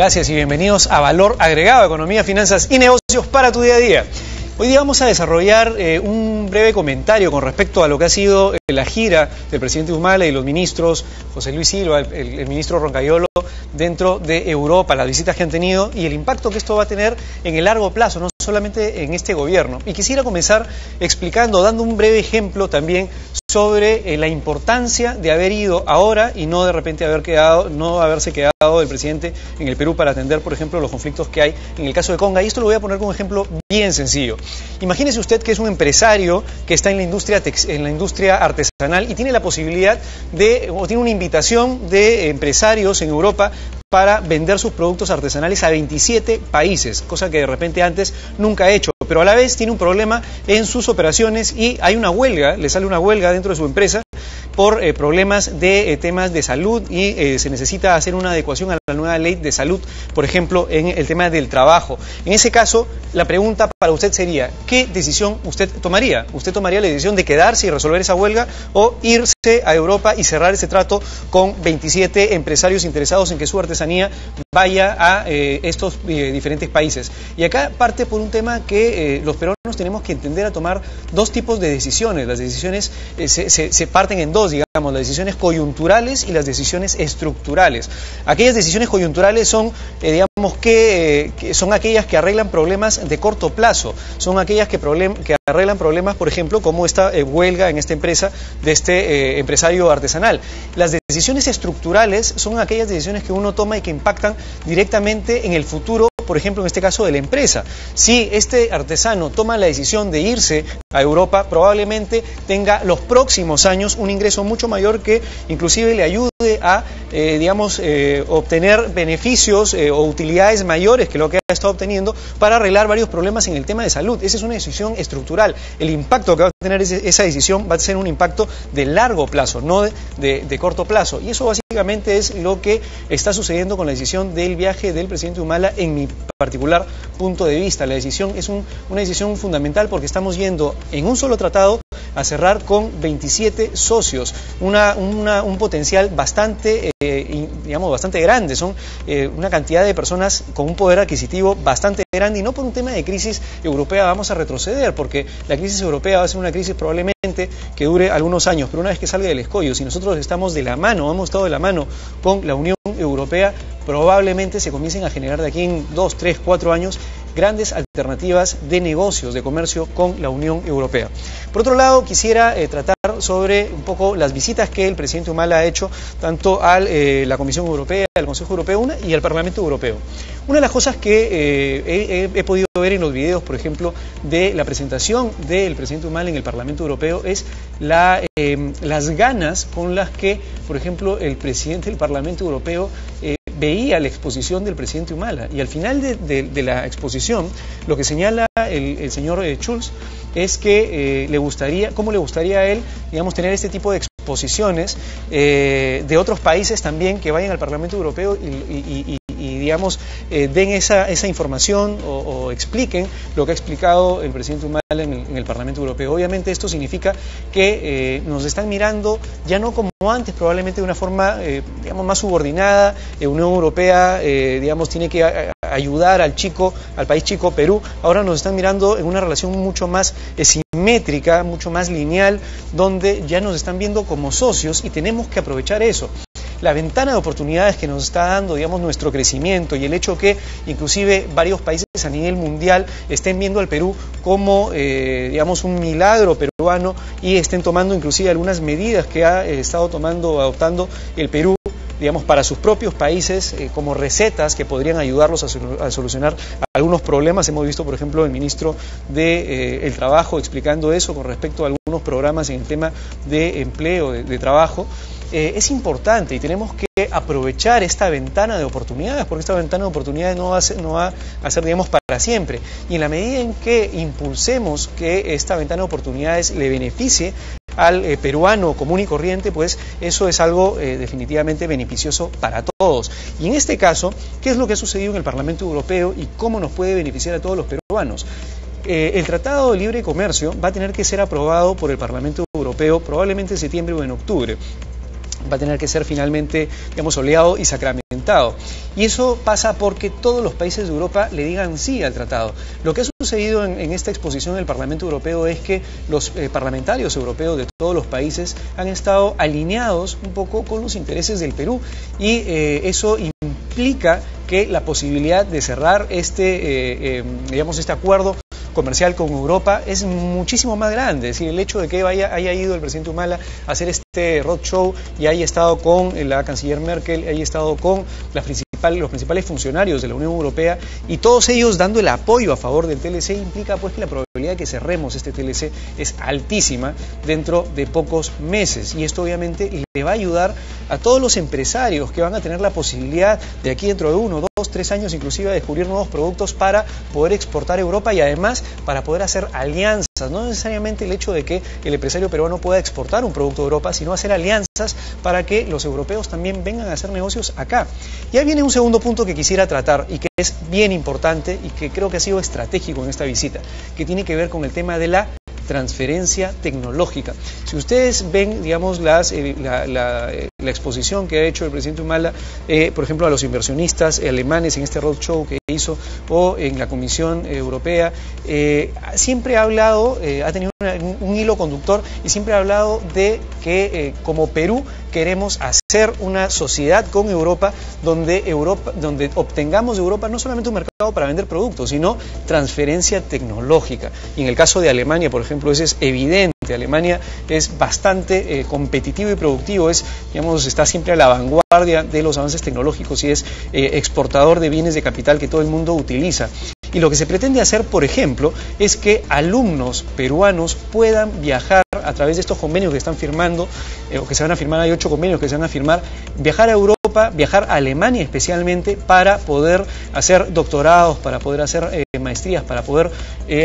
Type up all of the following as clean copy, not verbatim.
Gracias y bienvenidos a Valor Agregado, Economía, Finanzas y Negocios para tu día a día. Hoy día vamos a desarrollar un breve comentario con respecto a lo que ha sido la gira del presidente Humala y los ministros, José Luis Silva, el ministro Roncayolo, dentro de Europa, las visitas que han tenido y el impacto que esto va a tener en el largo plazo, no solamente en este gobierno. Y quisiera comenzar explicando, dando un breve ejemplo también sobre la importancia de haber ido ahora y no de repente no haberse quedado el presidente en el Perú para atender, por ejemplo, los conflictos que hay en el caso de Conga. Y esto lo voy a poner como ejemplo bien sencillo. Imagínese usted que es un empresario que está en la industria artesanal y tiene la posibilidad o tiene una invitación de empresarios en Europa para vender sus productos artesanales a 27 países, cosa que de repente antes nunca ha hecho, pero a la vez tiene un problema en sus operaciones y hay una huelga, le sale una huelga dentro de su empresa por problemas de temas de salud y se necesita hacer una adecuación a la nueva ley de salud, por ejemplo, en el tema del trabajo. En ese caso, la pregunta para usted sería, ¿qué decisión usted tomaría? ¿Usted tomaría la decisión de quedarse y resolver esa huelga o irse a Europa y cerrar ese trato con 27 empresarios interesados en que su artesanía vaya a estos diferentes países? Y acá parte por un tema que los peruanos tenemos que entender a tomar dos tipos de decisiones. Las decisiones se parten en dos, digamos, las decisiones coyunturales y las decisiones estructurales. Aquellas decisiones coyunturales son, digamos, que son aquellas que arreglan problemas de corto plazo, son aquellas que arreglan problemas, por ejemplo, como esta huelga en esta empresa de este empresario artesanal. Las decisiones estructurales son aquellas decisiones que uno toma y que impactan directamente en el futuro, por ejemplo, en este caso de la empresa. Si este artesano toma la decisión de irse a Europa, probablemente tenga los próximos años un ingreso mucho mayor que inclusive le ayude a, obtener beneficios o utilidades mayores que lo que ha estado obteniendo para arreglar varios problemas en el tema de salud. Esa es una decisión estructural. El impacto que va a tener esa decisión va a ser un impacto de largo plazo, no de corto plazo. Y eso básicamente es lo que está sucediendo con la decisión del viaje del presidente Humala en mi particular punto de vista. La decisión es una decisión fundamental porque estamos yendo en un solo tratado a cerrar con 27 socios, un potencial bastante grande. Son una cantidad de personas con un poder adquisitivo bastante grande y no por un tema de crisis europea vamos a retroceder, porque la crisis europea va a ser una crisis probablemente que dure algunos años, pero una vez que salga del escollo, si nosotros estamos de la mano, hemos estado de la mano con la Unión Europea, probablemente se comiencen a generar de aquí en 2, 3, 4 años grandes alternativas de negocios, de comercio con la Unión Europea. Por otro lado, quisiera tratar sobre un poco las visitas que el presidente Humala ha hecho tanto a la Comisión Europea, al Consejo Europeo y al Parlamento Europeo. Una de las cosas que he podido ver en los videos, por ejemplo, de la presentación del presidente Humala en el Parlamento Europeo es las ganas con las que, por ejemplo, el presidente del Parlamento Europeo veía la exposición del presidente Humala. Y al final de la exposición, lo que señala el señor Schulz es que cómo le gustaría a él, digamos, tener este tipo de exposiciones de otros países también que vayan al Parlamento Europeo y digamos, den esa información o expliquen lo que ha explicado el presidente Humala en el Parlamento Europeo. Obviamente esto significa que nos están mirando ya no como antes, probablemente de una forma, más subordinada. Unión Europea, tiene que ayudar al país chico Perú. Ahora nos están mirando en una relación mucho más simétrica, mucho más lineal, donde ya nos están viendo como socios y tenemos que aprovechar eso. La ventana de oportunidades que nos está dando, nuestro crecimiento y el hecho que inclusive varios países a nivel mundial estén viendo al Perú como, un milagro peruano y estén tomando inclusive algunas medidas que ha estado adoptando el Perú, para sus propios países como recetas que podrían ayudarlos a solucionar algunos problemas. Hemos visto, por ejemplo, el ministro del Trabajo explicando eso con respecto a algunos programas en el tema de empleo, de trabajo. Es importante y tenemos que aprovechar esta ventana de oportunidades, porque esta ventana de oportunidades no va a ser, para siempre. Y en la medida en que impulsemos que esta ventana de oportunidades le beneficie al peruano común y corriente, pues eso es algo definitivamente beneficioso para todos. Y en este caso, ¿qué es lo que ha sucedido en el Parlamento Europeo y cómo nos puede beneficiar a todos los peruanos? El Tratado de Libre Comercio va a tener que ser aprobado por el Parlamento Europeo probablemente en septiembre o en octubre. va a tener que ser finalmente, digamos, oleado y sacramentado. Y eso pasa porque todos los países de Europa le digan sí al tratado. Lo que ha sucedido en esta exposición del Parlamento Europeo es que los parlamentarios europeos de todos los países han estado alineados un poco con los intereses del Perú y eso implica que la posibilidad de cerrar este acuerdo comercial con Europa es muchísimo más grande. Es decir, el hecho de que haya ido el presidente Humala a hacer este roadshow y haya estado con la canciller Merkel, haya estado con los principales funcionarios de la Unión Europea y todos ellos dando el apoyo a favor del TLC, implica pues que la probabilidad de que cerremos este TLC es altísima dentro de pocos meses, y esto obviamente le va a ayudar a todos los empresarios que van a tener la posibilidad de aquí dentro de 1, 2, 3 años inclusive a descubrir nuevos productos para poder exportar a Europa y además para poder hacer alianzas, no necesariamente el hecho de que el empresario peruano pueda exportar un producto a Europa, sino hacer alianzas para que los europeos también vengan a hacer negocios acá. Ya viene un segundo punto que quisiera tratar y que es bien importante y que creo que ha sido estratégico en esta visita, que tiene que ver con el tema de la transferencia tecnológica. Si ustedes ven, digamos, la exposición que ha hecho el presidente Humala, por ejemplo, a los inversionistas alemanes en este roadshow que hizo, o en la Comisión Europea, siempre ha hablado, ha tenido un hilo conductor y siempre ha hablado de que como Perú queremos hacer una sociedad con Europa donde obtengamos de Europa no solamente un mercado para vender productos, sino transferencia tecnológica. Y en el caso de Alemania, por ejemplo, eso es evidente. Alemania es bastante competitivo y productivo, está siempre a la vanguardia de los avances tecnológicos y es exportador de bienes de capital que todo el mundo utiliza. Y lo que se pretende hacer, por ejemplo, es que alumnos peruanos puedan viajar a través de estos convenios que están firmando, o que se van a firmar, hay 8 convenios que se van a firmar, viajar a Europa, viajar a Alemania especialmente, para poder hacer doctorados, para poder hacer maestrías, para poder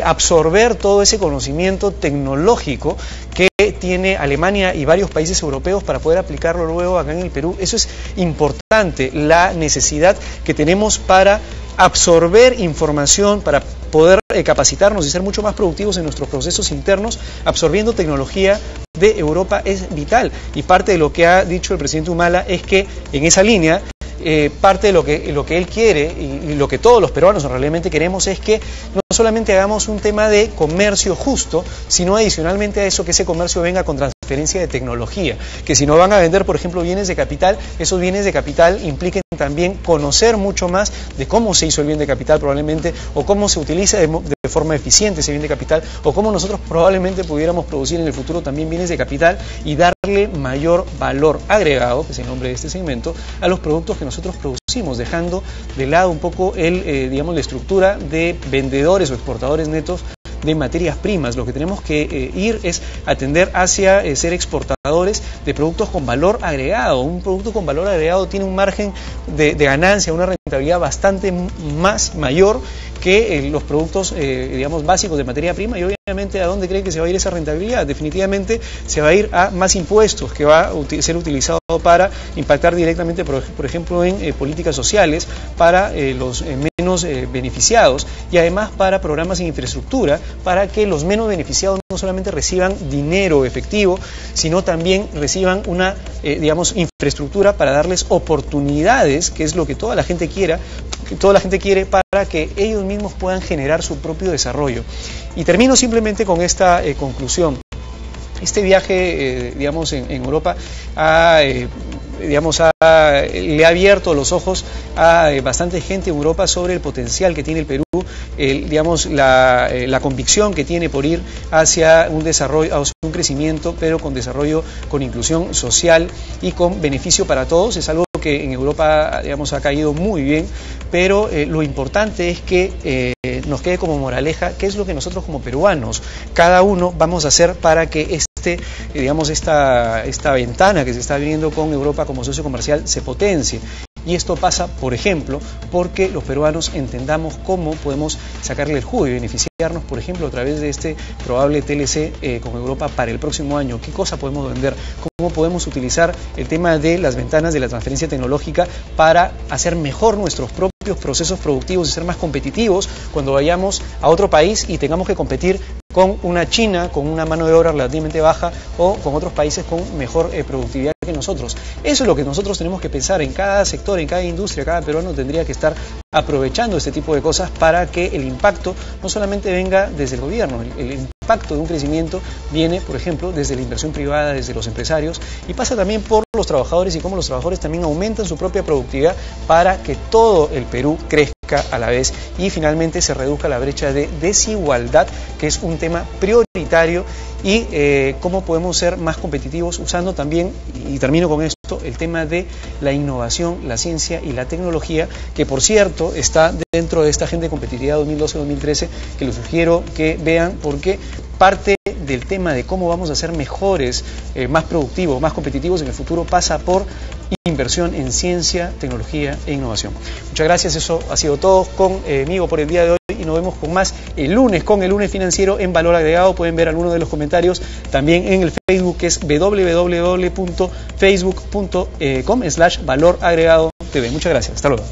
absorber todo ese conocimiento tecnológico que tiene Alemania y varios países europeos para poder aplicarlo luego acá en el Perú. Eso es importante, la necesidad que tenemos para absorber información, para poder capacitarnos y ser mucho más productivos en nuestros procesos internos, absorbiendo tecnología de Europa es vital. Y parte de lo que ha dicho el presidente Humala es que en esa línea, parte de lo que él quiere y lo que todos los peruanos realmente queremos es que no solamente hagamos un tema de comercio justo, sino adicionalmente a eso que ese comercio venga con transferencia de tecnología, que si no van a vender, por ejemplo, bienes de capital, esos bienes de capital impliquen también conocer mucho más de cómo se hizo el bien de capital probablemente, o cómo se utiliza de forma eficiente ese bien de capital, o cómo nosotros probablemente pudiéramos producir en el futuro también bienes de capital y darle mayor valor agregado, que es el nombre de este segmento, a los productos que nosotros producimos, dejando de lado un poco la estructura de vendedores o exportadores netos de materias primas. Lo que tenemos que ir es atender hacia ser exportadores de productos con valor agregado. Un producto con valor agregado tiene un margen de ganancia, una rentabilidad bastante mayor que los productos básicos de materia prima. Y obviamente, ¿a dónde cree que se va a ir esa rentabilidad? Definitivamente se va a ir a más impuestos que va a ser utilizado para impactar directamente, por ejemplo, en políticas sociales para los menos beneficiados, y además para programas en infraestructura, para que los menos beneficiados no solamente reciban dinero efectivo, sino también reciban una infraestructura para darles oportunidades, que es lo que toda la gente quiere, para que ellos mismos puedan generar su propio desarrollo. Y termino simplemente con esta conclusión. Este viaje, en Europa le ha abierto los ojos a bastante gente en Europa sobre el potencial que tiene el Perú, la convicción que tiene por ir hacia un desarrollo, hacia un crecimiento, pero con desarrollo, con inclusión social y con beneficio para todos. Es algo que en Europa, ha caído muy bien, pero lo importante es que nos quede como moraleja qué es lo que nosotros como peruanos, cada uno, vamos a hacer para que esta ventana que se está abriendo con Europa como socio comercial se potencie. Y esto pasa, por ejemplo, porque los peruanos entendamos cómo podemos sacarle el jugo y beneficiarnos, por ejemplo, a través de este probable TLC con Europa para el próximo año. ¿Qué cosa podemos vender? ¿Cómo podemos utilizar el tema de las ventanas de la transferencia tecnológica para hacer mejor nuestros propios procesos productivos y ser más competitivos cuando vayamos a otro país y tengamos que competir con una China con una mano de obra relativamente baja o con otros países con mejor productividad que nosotros. Eso es lo que nosotros tenemos que pensar en cada sector, en cada industria. Cada peruano tendría que estar aprovechando este tipo de cosas para que el impacto no solamente venga desde el gobierno, el impacto de un crecimiento viene, por ejemplo, desde la inversión privada, desde los empresarios, y pasa también por los trabajadores y cómo los trabajadores también aumentan su propia productividad para que todo el Perú crezca a la vez y finalmente se reduzca la brecha de desigualdad, que es un tema prioritario, y cómo podemos ser más competitivos usando también, y termino con esto, el tema de la innovación, la ciencia y la tecnología, que por cierto está dentro de esta Agenda de Competitividad 2012-2013, que les sugiero que vean, porque parte del tema de cómo vamos a ser mejores, más productivos, más competitivos en el futuro pasa por inversión en ciencia, tecnología e innovación. Muchas gracias, eso ha sido todo conmigo por el día de hoy y nos vemos con más el lunes con el lunes financiero en Valor Agregado. Pueden ver algunos de los comentarios también en el Facebook, que es www.facebook.com/valoragregadotv. Muchas gracias, hasta luego.